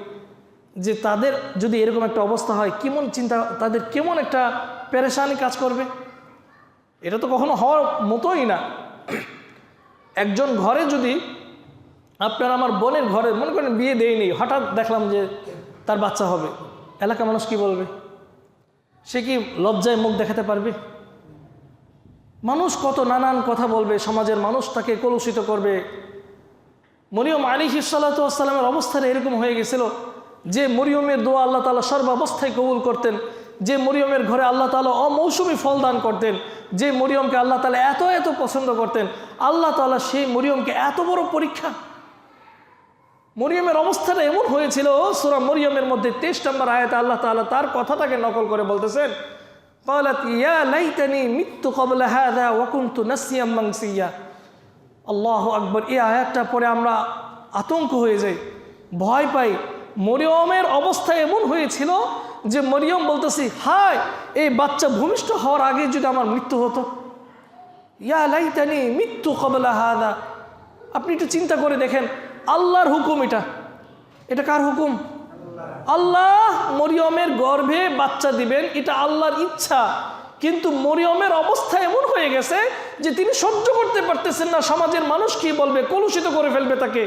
যে তাদের যদি এরকম একটা অবস্থা হয়, কেমন চিন্তা, তাদের কেমন একটা পেরেশানি কাজ করবে? এটা তো কখনো হওয়ার মতোই না। একজন ঘরে যদি আপনার আমার বোনের ঘরে মনে করেন বিয়ে দেয়নি, হঠাৎ দেখলাম যে তার বাচ্চা হবে, এলাকার মানুষ কি বলবে? সে কি লজ্জায় মুখ দেখাতে পারবে? মানুষ কত নানান কথা বলবে, সমাজের মানুষ তাকে কলুষিত করবে। মরিয়ম আলাইহিস সালাতু ওয়াস সালামের অবস্থাটা এরকম হয়ে গেছিল যে মরিয়মের দোয়া আল্লাহ তাআলা সর্বাবস্থায় কবুল করতেন, যে মরিয়মের ঘরে আল্লাহ তাআলা অমৌসুমী ফল দান করতেন, যে মরিয়মকে আল্লাহ তাআলা এত পছন্দ করতেন, আল্লাহ তাআলা সেই মরিয়মকে এত বড় পরীক্ষা। মরিয়মের অবস্থাটা এমন হয়েছিল, সূরা মরিয়মের মধ্যে 23 নম্বর আয়াতে আল্লাহ তাআলা তার কথাটাকে নকল করে বলতেছেন, قالت يا ليتني مت قبل هذا وكنت نسيا منسيا। আল্লাহু আকবার। এই আয়াতটা পরে আমরা আতঙ্ক হয়ে যাই, ভয় পাই। মরিয়মের অবস্থা এমন হয়েছিল যে মরিয়ম বলতেছি, হায় এই বাচ্চা ভূমিষ্ঠ হওয়ার আগে যদি আমার মৃত্যু হতো। ইয়া লাইতানি মিত্তু ক্বাবলা হাযা। আপনি একটু চিন্তা করে দেখেন, আল্লাহর হুকুম এটা। এটা কার হুকুম? আল্লাহ মরিয়মের গর্ভে বাচ্চা দিবেন, এটা আল্লাহর ইচ্ছা। কিন্তু মরিয়মের অবস্থা এমন হয়ে গেছে যে তিনি সহ্য করতে পারতেছেন না সমাজের মানুষ কি বলবে, কলুষিত করে ফেলবে তাকে।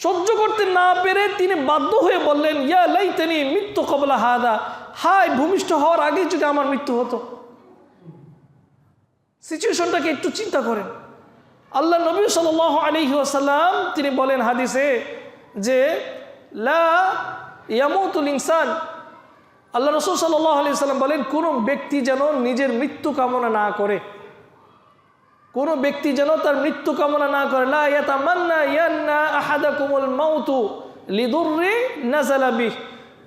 সহ্য করতে না পেরে তিনি বাধ্য হয়ে বললেন, ইয়া লাইতানি মিত্তু ক্বাবলা হাযা, হায় ভূমিষ্ঠ হওয়ার আগে যদি আমার মৃত্যু হতো। সিচুয়েশনটাকে একটু চিন্তা করেন। আল্লাহ নবী সাল্লাল্লাহু আলাইহি ওয়াসাল্লাম তিনি বলেন হাদিসে যে লা ইয়ামুতুল ইনসান, আল্লাহ রাসূল সাল্লাল্লাহু আলাইহি ওয়াসাল্লাম বলেন কোনো ব্যক্তি যেন নিজের মৃত্যু কামনা না করে, কোনো ব্যক্তি যেন তার মৃত্যু কামনা না করে। লা ইয়াতামান্না ইয়ান্না আহাদাকুমুল মাউতু লিদুররি নাযালা বিহ,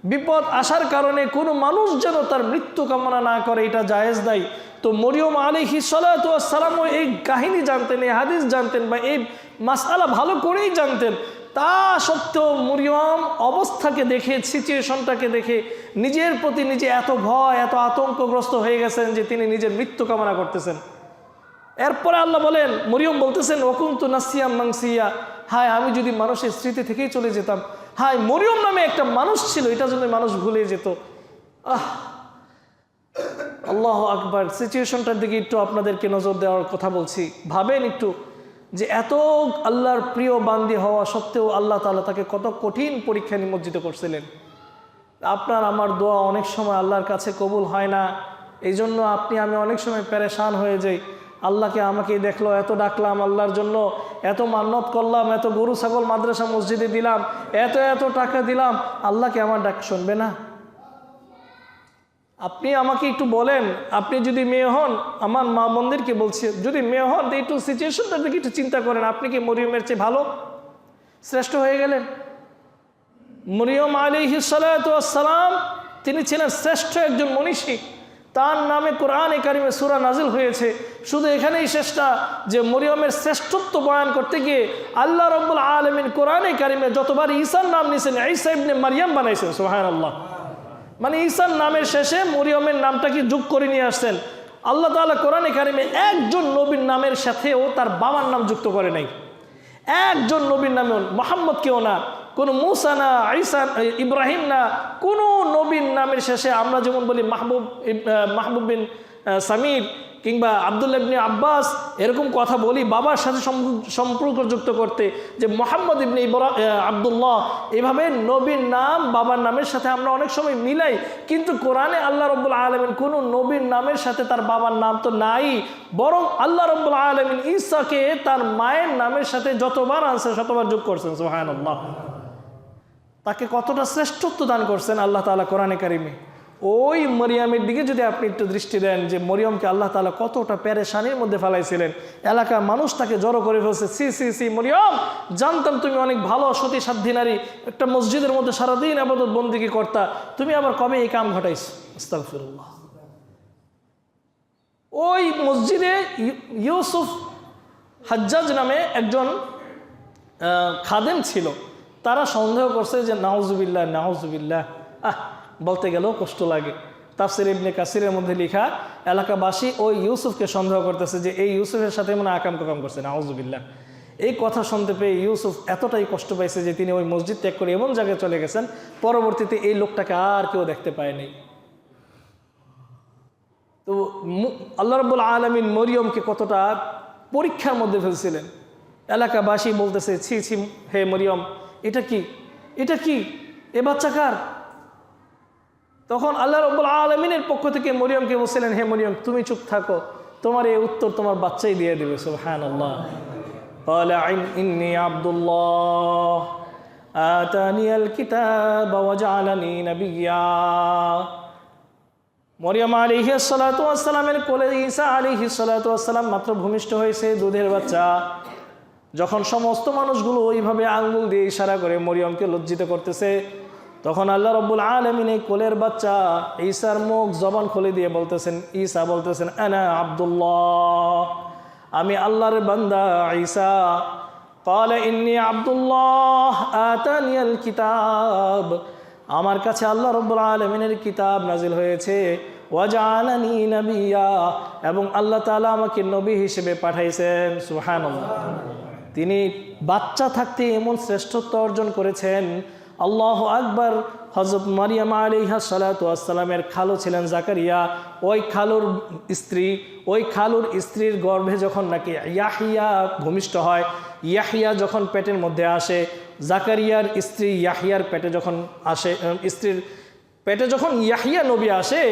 বিপদ আসার কারণে কোনো মানুষ যেন তার মৃত্যু কামনা না করে, এটা জায়েজ নাই। তো মরিয়ম আলাইহিস সালাতু ওয়াস সালাম এই কাহিনী জানতেন, এই হাদিস জানতেন, বা এই মাসআলা ভালো করেই জানতেন। তা সত্ত্বেও মরিয়ম অবস্থাকে দেখে, সিচুয়েশনটাকে দেখে নিজের প্রতি নিজে এত ভয়, এত আতঙ্কগ্রস্ত হয়ে গেছেন যে তিনি নিজের মৃত্যু কামনা করতেছেন। এরপরে আল্লাহ বলেন, মরিয়ম বলতেছেন ওয়াকুনতু নাসিয়াম মানসিয়া, হায় আমি যদি মানুষের স্মৃতি থেকেই চলে যেতাম, হায় মরিয়ম নামে একটা মানুষ ছিল, এটা জন্য মানুষ ভুলে যেত। আল্লাহু আকবার। সিচুয়েশনটার দিকে একটু আপনাদেরকে নজর দেওয়ার কথা বলছি। ভাবেন একটু যে এত আল্লাহর প্রিয় বান্দি হওয়া সত্ত্বেও আল্লাহ তাআলা তাকে কত কঠিন পরীক্ষা নিমজ্জিত করছিলেন। আপনার আমার দোয়া অনেক সময় আল্লাহর কাছে কবুল হয় না, এই জন্য আপনি আমি অনেক সময় পেরেশান হয়ে যাই। আল্লাহকে আমাকে দেখলো, এত ডাকলাম আল্লাহর জন্য, এত মান্নত করলাম, এত গরু ছাগল মাদ্রাসা মসজিদে দিলাম, এত এত টাকা দিলাম, আল্লাহকে আমার ডাক শুনবে না? আপনি আমাকে একটু বলেন, আপনি যদি মেয়ে হন, আমার মা বোনদেরকে বলছি, যদি মেয়ে হন একটু সিচুয়েশনটার দিকে একটু চিন্তা করেন, আপনি কি মরিয়মের চেয়ে ভালো শ্রেষ্ঠ হয়ে গেলেন? মরিয়ম আলাইহিস সালাতু ওয়াস সালাম তিনি ছিলেন শ্রেষ্ঠ একজন মনীষী, তার নামে কোরআনে কারিমে সূরা নাজিল হয়েছে। শুধু এখানেই শেষ না, যে মরিয়মের শ্রেষ্ঠত্ব বয়ান করতে গিয়ে আল্লাহ রাব্বুল আলামিন কোরআনে কারিমে যতবার ঈসার নাম নিয়েছেন, ঈসা ইবনে মারইয়াম বানাইছেন। সুবহানাল্লাহ। মানে ঈসার নামের শেষে মরিয়মের নামটাকে যোগ করে নিয়ে আসছেন। আল্লাহ তাআলা কোরআনে কারিমে একজন নবীর নামের সাথেও তার বাবার নাম যুক্ত করে নাই। একজন নবীর নামে, মুহাম্মদ কেউ না, কোনো মুসা না, ঈসা, ইব্রাহিম না, কোনো নবীর নামের শেষে আমরা যেমন বলি মাহবুব বিন সামির কিংবা আব্দুল্লাহ ইবনে আব্বাস, এরকম কথা বলি বাবার সাথে সম্পর্ক যুক্ত করতে, যে মোহাম্মদ ইবনে আব্দুল্লাহ, এভাবে নবীর নাম বাবার নামের সাথে আমরা অনেক সময় মিলাই। কিন্তু কোরআনে আল্লাহ রাব্বুল আলামিন কোনো নবীর নামের সাথে তার বাবার নাম তো নাই, বরং আল্লাহ রাব্বুল আলামিন ঈসাকে তার মায়ের নামের সাথে যতবার আনছে শতবার যোগ করছেন। সুবহানাল্লাহ। তাকে কতটা শ্রেষ্ঠত্ব দান করছেন আল্লাহ তাআলা কোরআনে কারিমে। ওই মরিয়মের দিকে যদি আপনি একটু দৃষ্টি দেন, যে মরিয়মকে আল্লাহ তাআলা কতটা পেরেশানির মধ্যে ফেলাইছিলেন, এলাকার মানুষ তাকে জড়ো করে ফেলছে, সি সি সি মরিয়ম, জানতাম তুমি অনেক ভালো সতী সাধ্যী নারী, একটা মসজিদের মধ্যে সারাদিন ইবাদত বন্দেগী করতা, তুমি আবার কবে এই কাম ঘটাইছো? আস্তাগফিরুল্লাহ। ওই মসজিদে ইউসুফ হাজ্জাজ নামে একজন খাদেম ছিল, তারা সন্দেহ করছে যে নাউজুবিল্লাহ নাউজুবিল্লাহ, বলতে গেলেও কষ্ট লাগে। তাফসীর ইবনে কাসিরের মধ্যে লেখা, এলাকাবাসী ওই ইউসুফকে সন্দেহ করতেছে যে এই ইউসুফের সাথে মনে আকাম কাকাম করছে, নাউজুবিল্লাহ। এই কথা শুনতে পেয়ে ইউসুফ এতটাই কষ্ট পাইছে যে তিনি ওই মসজিদ ত্যাগ করে এমন জায়গায় চলে গেছেন, পরবর্তীতে এই লোকটাকে আর কেউ দেখতে পায়নি। তো আল্লাহ রাব্বুল আলামিন মরিয়মকে কতটা পরীক্ষার মধ্যে ফেলছিলেন। এলাকাবাসী বলতেছে, ছি ছি হে মরিয়ম, এটা কি, এটা কি, এ বাচ্চা কার? তখন আল্লাহ রাব্বুল আলামিনের পক্ষ থেকে মরিয়মকে বলছিলেন, হে মরিয়ম তুমি চুপ থাকো, তোমার এই উত্তর তোমার বাচ্চাই দিয়ে দেবে। সুবহানাল্লাহ। ক্বালা ইন্নী আব্দুল্লাহ আতানিয়াল কিতাব ওয়া জাআলানি নাবিয়্যা। মরিয়ম আলাইহিস সালাতু ওয়াস সালামের কোলে ঈসা আলাইহিস সালাতু ওয়াস সালাম মাত্র ভূমিষ্ঠ হয়েছে, দুধের বাচ্চা। যখন সমস্ত মানুষগুলো ওইভাবে আঙ্গুল দিয়ে ইশারা করে মরিয়মকে লজ্জিত করতেছে, তখন আল্লাহ রাব্বুল আলামিন এই কোলের বাচ্চা ঈসার মুখ জবান খুলে দিয়ে বলতেছেন, ঈসা বলতেছেন, আনা আব্দুল্লাহ, আমি আল্লাহর বান্দা ঈসা। ক্বালা ইন্নী আব্দুল্লাহ আতানিয়াল কিতাব, আমার কাছে আল্লাহ রাব্বুল আলামিনের কিতাব নাজিল হয়েছে। ওয়াজআলানি নাবিয়্যা, এবং আল্লাহ তাআলা আমাকে নবী হিসেবে পাঠাইছেন। সুবহানাল্লাহ। তিনি বাচ্চা থাকতে এমন শ্রেষ্ঠত্ব অর্জন করেছেন। আল্লাহু আকবার। হযরত মারিয়াম আলাইহা সালাতু ওয়াসসালামের খালু ছিলেন জাকারিয়া। ওই খালুর স্ত্রীর গর্ভে যখন নাকি ইয়াহিয়া ভূমিষ্ঠ হয়, ইয়াহিয়া যখন পেটের মধ্যে আসে, জাকারিয়ার স্ত্রী ইয়াহিয়ার পেটে যখন আসে, স্ত্রীর পেটে যখন ইয়াহিয়া নবী আসে,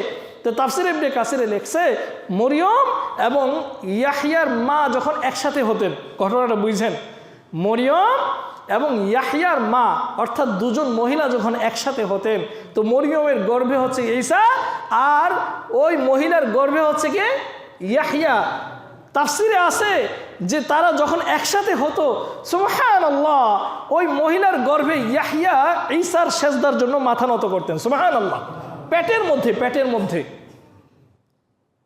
তো তাফসীর ইবনে কাসিরে লেখছে মরিয়ম এবং ইয়াহিয়ার মা যখন একসাথে হতেন, ঘটনাটা বুঝছেন, মরিয়ম এবং ইয়াহিয়ার মা অর্থাৎ দুজন মহিলা যখন একসাথে হতেন, তো মরিয়মের গর্ভে হচ্ছে ঈসা আর ওই মহিলার গর্ভে হচ্ছে কি ইয়াহিয়া। তাফসীরে আছে যে তারা যখন একসাথে হতো, সুবহানাল্লাহ, ওই মহিলার গর্ভে ইয়াহিয়া ঈসার সেজদার জন্য মাথা নত করতেন। সুবহানাল্লাহ। পেটের মধ্যে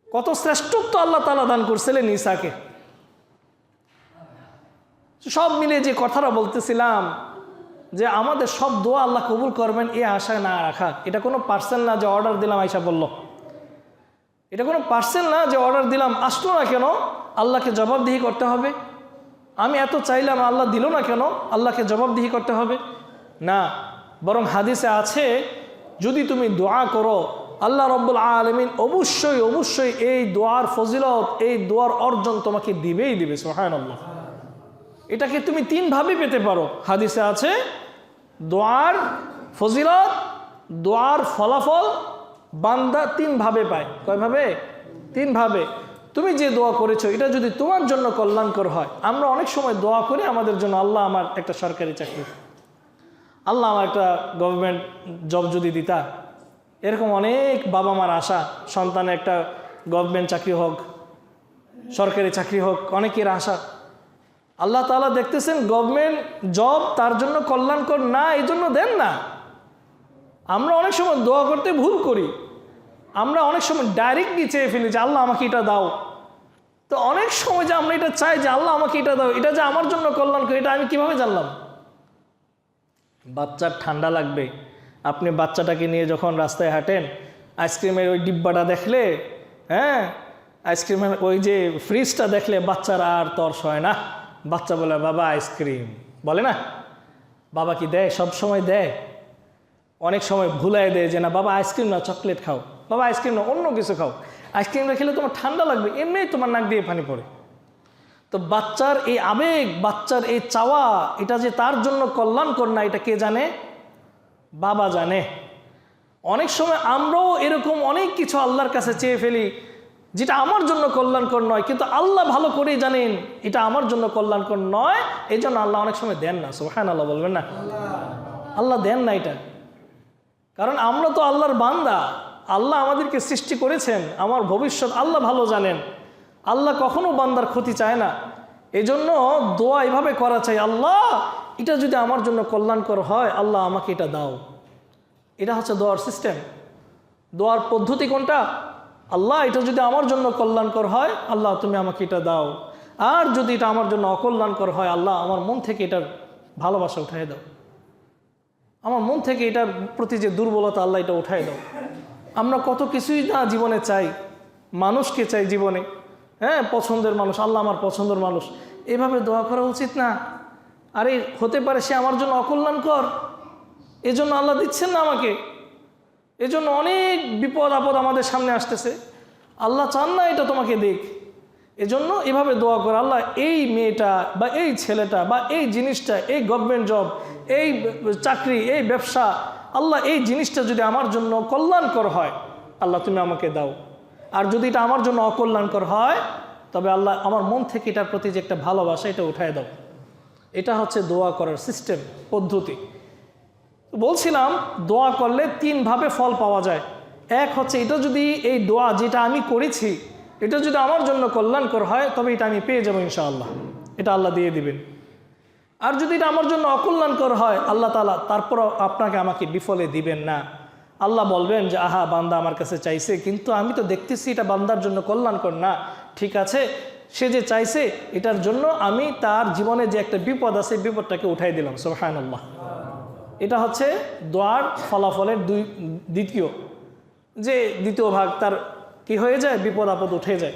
কত শ্রেষ্ঠত্ব আল্লাহ তাআলা দান করছিলেন ঈসাকে। সব মিলে যে কথাটা বলতেছিলাম যে আমাদের সব দোয়া আল্লাহ কবুল করবেন এই আশা না রাখা, এটা কোনো পার্সেল না যে অর্ডার দিলাম আয়সা বলল, এটা কোনো পার্সেল না যে অর্ডার দিলাম আসলো না কেন আল্লাহকে জবাবদিহি করতে হবে, আমি এত চাইলাম আল্লাহ দিল না কেন আল্লাহকে জবাবদিহি করতে হবে না। বরং হাদিসে আছে যদি তুমি দোয়া করো আল্লাহ রাব্বুল আলামিন অবশ্যই এই দোয়ার ফজিলত, এই দোয়ার অর্জন তোমাকে দিবেই দিবে। সুবহানাল্লাহ। এটাকে তুমি তিনভাবে পেতে পারো। হাদিসে আছে দোয়ার ফজিলত, দোয়ার ফলাফল বান্দা তিনভাবে পায়। কয়ভাবে? তিনভাবে। তুমি যে দোয়া করেছো এটা যদি তোমার জন্য কল্যাণকর হয়, আমরা অনেক সময় দোয়া করি আমাদের জন্য, আল্লাহ আমার একটা সরকারি চাকরি, আল্লাহ আমার একটা গভর্নমেন্ট জব যদি দিতা, এরকম অনেক বাবা মার আশা সন্তানের একটা গভর্নমেন্ট চাকরি হোক, সরকারি চাকরি হোক, অনেকের আশা। আল্লাহ তাআলা দেখতেছেন গভর্নমেন্ট জব তার জন্য কল্যাণকর না, এই জন্য দেন না। আমরা অনেক সময় দোয়া করতে ভুল করি, আমরা অনেক সময় ডাইরেক্টলি চেয়ে ফেলি যে আল্লাহ আমাকে এটা দাও। তো অনেক সময় যে আমরা এটা চাই যে আল্লাহ আমাকে এটা দাও, এটা যে আমার জন্য কল্যাণকর, এটা আমি কিভাবে জানলাম? বাচ্চার ঠান্ডা লাগবে, আপনি বাচ্চাটাকে নিয়ে যখন রাস্তায় হাঁটেন, আইসক্রিমের ওই ডিব্বাটা দেখলে, হ্যাঁ, আইসক্রিমের ওই যে ফ্রিজটা দেখলে বাচ্চার আর তর্স হয় না। বাচ্চা বলে বাবা আইসক্রিম, বলে না? বাবা কি দেয়? সব সময় দেয়? অনেক সময় ভুলাই দেয় যে না বাবা আইসক্রিম না, চকলেট খাও, বাবা আইসক্রিম না, অন্য কিছু খাও, আইসক্রিমটা খেলে তোমার ঠান্ডা লাগবে, এমনিই তোমার নাক দিয়ে পানি পড়ে। তো বাচ্চার এই আবেগ, বাচ্চার এই চাওয়া, এটা যে তার জন্য কল্যাণকর না, এটা কে জানে? বাবা জানে। অনেক সময় আমরাও এরকম অনেক কিছু আল্লাহর কাছে চেয়ে ফেলি যেটা আমার জন্য কল্যাণকর নয়, কিন্তু আল্লাহ ভালো করেই জানেন এটা আমার জন্য কল্যাণকর নয়, এই জন্য আল্লাহ অনেক সময় দেন না। সুবহানাল্লাহ বলবেন না? আল্লাহ দেন না এটা, কারণ আমরা তো আল্লাহর বান্দা, আল্লাহ আমাদেরকে সৃষ্টি করেছেন, আমার ভবিষ্যৎ আল্লাহ ভালো জানেন। আল্লাহ কখনো বান্দার ক্ষতি চায় না, এই জন্য দোয়া এভাবে করা চাই, আল্লাহ এটা যদি আমার জন্য কল্যাণকর হয় আল্লাহ আমাকে এটা দাও। এটা হচ্ছে দোয়ার সিস্টেম। দোয়ার পদ্ধতি কোনটা? আল্লাহ এটা যদি আমার জন্য কল্যাণকর হয় আল্লাহ তুমি আমাকে এটা দাও, আর যদি এটা আমার জন্য অকল্যাণকর হয় আল্লাহ আমার মন থেকে এটার ভালোবাসা উঠাই দাও, আমার মন থেকে এটার প্রতি যে দুর্বলতা আল্লাহ এটা উঠাই দাও। আমরা কত কিছুই না জীবনে চাই, মানুষকে চাই জীবনে, হ্যাঁ, পছন্দের মানুষ, আল্লাহ আমার পছন্দের মানুষ, এভাবে দোয়া করা উচিত না। আরে হতে পারে সে আমার জন্য অকল্যাণকর, এজন্য আল্লাহ দিচ্ছেন না আমাকে, এজন্য অনেক বিপদ আপদ আমাদের সামনে আসতেছে, আল্লাহ চান না এটা তোমাকে দিক, এজন্য এভাবে দোয়া করা, আল্লাহ এই মেয়েটা বা এই ছেলেটা বা এই জিনিসটা, এই গভর্নমেন্ট জব, এই চাকরি, এই ব্যবসা, আল্লাহ এই জিনিসটা যদি আমার জন্য কল্যাণকর হয় আল্লাহ তুমি আমাকে দাও, আর যদি এটা আমার জন্য অকল্যাণকর হয় তবে আল্লাহ আমার মন থেকে এটার প্রতি যে একটা ভালোবাসা এটা উঠায় দাও। এটা হচ্ছে দোয়া করার সিস্টেম, পদ্ধতি। বলছিলাম দোয়া করলে তিনভাবে ফল পাওয়া যায়। এক হচ্ছে এটা যদি এই দোয়া যেটা আমি করেছি এটা যদি আমার জন্য কল্যাণকর হয় তবে এটা আমি পেয়ে যাবো ইনশাআল্লাহ, এটা আল্লাহ দিয়ে দিবেন। আর যদি এটা আমার জন্য অকল্যাণকর হয়, আল্লাহ তাআলা তারপরও আপনাকে আমাকে বিফলে দিবেন না। আল্লাহ বলবেন যে আহা, বান্দা আমার কাছে চাইছে, কিন্তু আমি তো দেখতেছি এটা বান্দার জন্য কল্যাণকর না। ঠিক আছে, সে যে চাইছে এটার জন্য আমি তার জীবনে যে একটা বিপদ আছে বিপদটাকে উঠাই দিলাম। সুবহানাল্লাহ। এটা হচ্ছে দোয়ার ফলাফলের দ্বিতীয় ভাগ, তার কি হয়ে যায়, বিপদ আপদ উঠে যায়।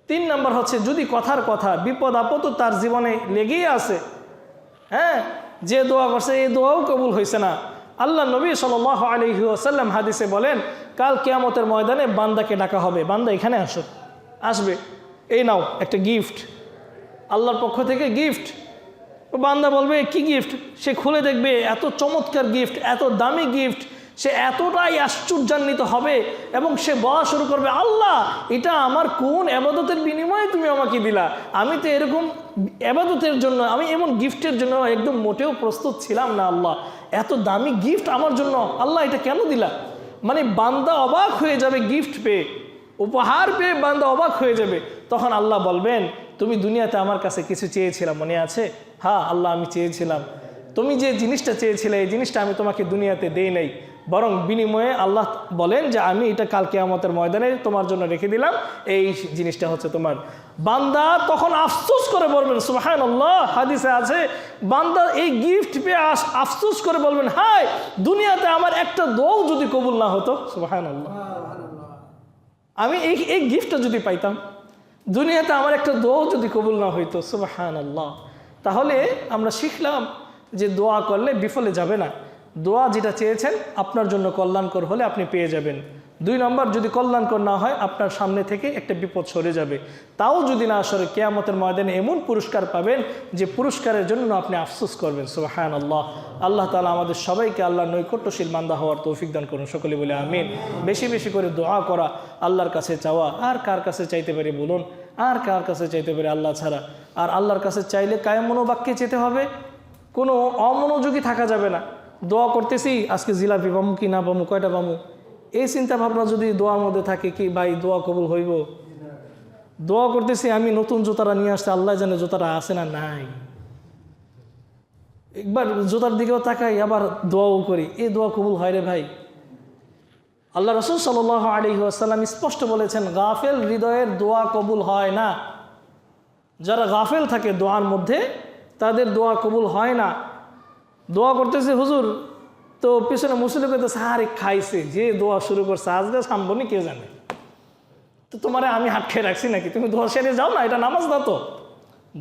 3 নম্বর হচ্ছে যদি কথার কথা বিপদ আপদ তার জীবনে লেগেই আছে, হ্যাঁ, যে দোয়া করছে এই দোয়াও কবুল হয়েছে না। আল্লাহ নবী সাল্লাল্লাহু আলাইহি ওয়াসাল্লাম হাদিসে বলেন, কাল কিয়ামতের ময়দানে বান্দাকে ডাকা হবে, বান্দা এখানে আসবে, এই নাও একটা গিফট, আল্লাহর পক্ষ থেকে গিফট। বান্দা বলবে কি গিফট? সে খুলে দেখবে এত চমৎকার গিফট, এত দামি গিফট, সে এতটাই আশ্চর্যান্বিত হবে এবং সে বলা শুরু করবে, আল্লাহ এটা আমার কোন ইবাদতের বিনিময়ে তুমি আমাকে দিলা? আমি তো এরকম ইবাদতের জন্য, আমি এমন গিফটের জন্য একদম মোটেও প্রস্তুত ছিলাম না। আল্লাহ এত দামি গিফট আমার জন্য, আল্লাহ এটা কেন দিলা? মানে বান্দা অবাক হয়ে যাবে, গিফট পেয়ে, উপহার পেয়ে বান্দা অবাক হয়ে যাবে। তখন আল্লাহ বলবেন, তুমি দুনিয়াতে আমার কাছে কিছু চেয়েছিলাম, মনে আছে? হ্যাঁ আল্লাহ, আমি চেয়েছিলাম। তুমি যে জিনিসটা চেয়েছিলে এই জিনিসটা আমি তোমাকে দুনিয়াতে দেই নাই, বরং বিনিময়ে আল্লাহ বলেন যে আমি এটা কাল কিয়ামতের ময়দানে তোমার জন্য রেখে দিলাম, এই জিনিসটা হচ্ছে তোমার। বান্দা তখন আফসোস করে বলবেন, সুবহানাল্লাহ, হাদিসে আছে বান্দা এই গিফট পেয়ে আফসোস করে বলবেন, হায় দুনিয়াতে আমার একটা দোয়াও যদি কবুল না হতো। সুবহানাল্লাহ, আমি এই গিফটটা যদি পাইতাম, দুনিয়াতে আমার একটা দোয়াও যদি কবুল না হইতো। সুবহানাল্লাহ। তাহলে আমরা শিখলাম যে দোয়া করলে বিফলে যাবে না। দোয়া যেটা চেয়েছেন আপনার জন্য কল্যাণকর হলে আপনি পেয়ে যাবেন। 2 নম্বর, যদি কল্যাণকর না হয় আপনার সামনে থেকে একটা বিপদ সরে যাবে। তাও যদি না সরে, কিয়ামতের ময়দানে এমন পুরস্কার পাবেন যে পুরস্কারের জন্য আপনি আফসোস করবেন। সুবহানাল্লাহ। আল্লাহ তাআলা আমাদের সবাইকে আল্লাহর নৈকট্যশীল বান্দা হওয়ার তৌফিক দান করুন। সকলে বলে আমিন। বেশি বেশি করে দোয়া করা, আল্লাহর কাছে চাওয়া। আর কার কাছে চাইতে পারি বলুন? আর কার কাছে চাইতে পারি আল্লাহ ছাড়া? আর আল্লাহর কাছে চাইলে কায়েম মনোবাক্যে যেতে হবে, কোনো অমনোযোগী থাকা যাবে না। দোয়া করতেছি আজকে জিলাপি পামু কি না পামু, কয়টা পামু, এই চিন্তা ভাবনা যদি দোয়ার মধ্যে থাকে, কি ভাই দোয়া কবুল হইব? দোয়া করতেছি আমি নতুন জুতারা নিয়ে আসতে, আল্লাহ জানে জুতারা আছে না নাই। একবার জুতার দিকেও তাকাই, আবার দোয়াও করি, এই দোয়া কবুল হয় রে ভাই? আল্লাহ রাসূল সাল্লাল্লাহু আলাইহি ওয়াসাল্লাম স্পষ্ট বলেছেন, গাফেল হৃদয়ের দোয়া কবুল হয় না। যারা গাফেল থাকে দোয়ার মধ্যে, তাদের দোয়া কবুল হয় না। দোয়া করতেছে হুজুর, তো পিছনে মুসলিম করতেছে, আরে খাইছে, যে দোয়া শুরু করছে আজকে সামবনি কে জানে, তো তোমারে আমি হাত খেয়ে রাখছি নাকি? তুমি দোয়া সেরে যাও না, এটা নামাজ না তো।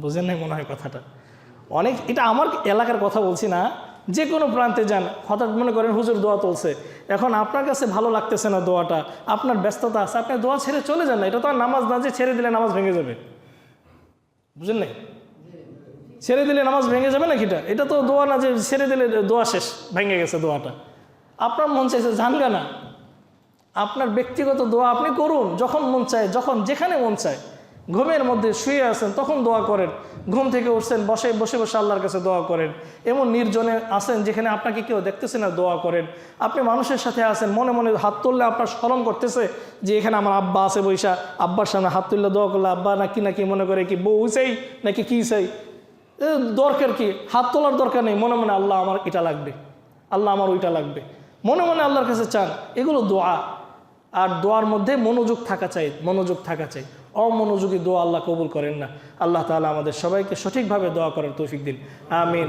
বুঝেন নাই মনে হয় কথাটা। অনেক, এটা আমার এলাকার কথা বলছি না, যে কোনো প্রান্তে যান, হঠাৎ মনে করেন হুজুর দোয়া তুলছে, এখন আপনার কাছে ভালো লাগতেছে না দোয়াটা, আপনার ব্যস্ততা আছে, আপনি দোয়া ছেড়ে চলে যান না। এটা তো আর নামাজ না যে ছেড়ে দিলে নামাজ ভেঙে যাবে। বুঝলেন নাই? ছেড়ে দিলে নামাজ ভেঙে যাবে নাকি? এটা তো দোয়া না যে ছেড়ে দিলে দোয়া শেষ, ভেঙে গেছে দোয়াটা। আপনার মন চাইছে জানবে না, আপনার ব্যক্তিগত দোয়া আপনি করুন, যখন মন চায়, যখন যেখানে মন চায়। ঘুমের মধ্যে শুয়ে আছেন তখন দোয়া করেন, ঘুম থেকে উঠছেন বসে বসে আল্লাহর কাছে দোয়া করেন। এমন নির্জনে আছেন যেখানে আপনাকে কেউ দেখতেছে না, দোয়া করেন। আপনি মানুষের সাথে আছেন, মনে মনে হাত তুললে আপনার স্মরণ করতেছে যে এখানে আমার আব্বা আছে বৈশা, আব্বার সামনে হাত তুললে দোয়া করলে আব্বা নাকি নাকি মনে করে কি বউ চাই নাকি কি চাই, দরকার কি? হাত তোলার দরকার নেই, মনে মনে আল্লাহ আমার এটা লাগবে, আল্লাহ আমার ওইটা লাগবে, মনে মনে আল্লাহর কাছে চান। এগুলো দোয়া। আর দোয়ার মধ্যে মনোযোগ থাকা চাই। অমনোযোগী দোয়া আল্লাহ কবুল করেন না। আল্লাহ তাআলা আমাদের সবাইকে সঠিকভাবে দোয়া করার তৌফিক দিন। আমিন।